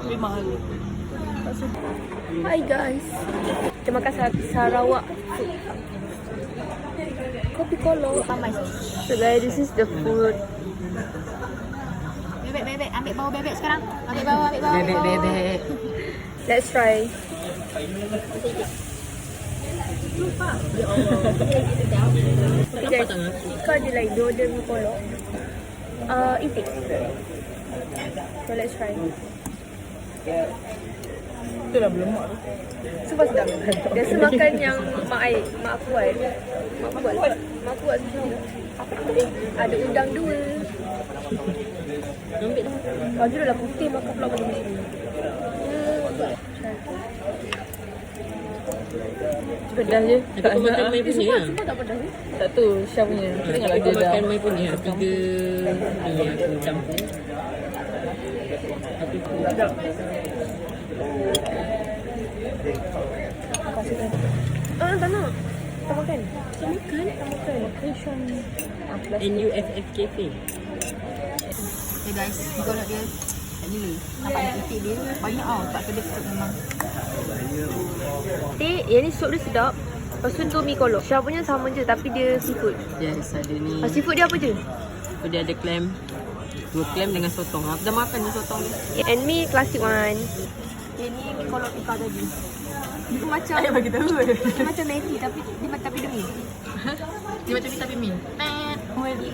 Tapi mahal. Hi guys. Kita makan Sarawak food. Kopi Kolo. So guys, this is the food. Bebek. Ambil bawah bebek sekarang. Ambil bawah. Bebek. Let's try. Ika je like dia mi Kolo. Itik. So let's try. Itu dah berlemak tu. Super sedap. Biasa makan yang mak aku buat. Mak aku buat semua. Ada udang dua. Ambil dah. Kau dulu lah putih makan pula macam ni. Pedas je. Aku makan main punya lah. Semua tak pedas ni. Tak tu Syah punya. Kita tengok lagi Aku dah. makan main punya. 3 ni aku campur. Tak nak. Tak makan. Tak makan. Location. NUFF Cafe. Okay guys, kalau dia tak gila. Nampak itik dia banyak tau. Tak kedai sikit memang. Yang ni sup dia sedap. Lepas tu mi Kolo. Syah punya sama je tapi dia seafood. Yes, ada ni. Seafood dia apa je? So, dia ada clam. 2 clam dengan sotong. Aku dah makan ni sotong ni. And mi classic one. Yang ni mi Kolo Ika tadi. Dia macam Ayah bagi tahu. dia macam Maggi tapi demi. Dia macam vitamin mi.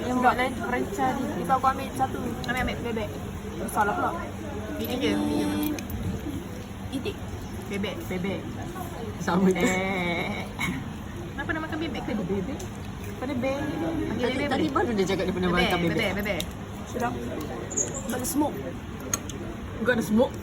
Yang buat lain perancang ni. Kita aku ambil satu. Ambil bebek. Salah pula. Ini je. Itik. Bebek. Sama je. Kenapa nak makan bebek ke bebek? Pada bebek. Tadi baru dia cakap dia pernah makan bebek. Bebek. Sudah. But the smoke. Got the smoke.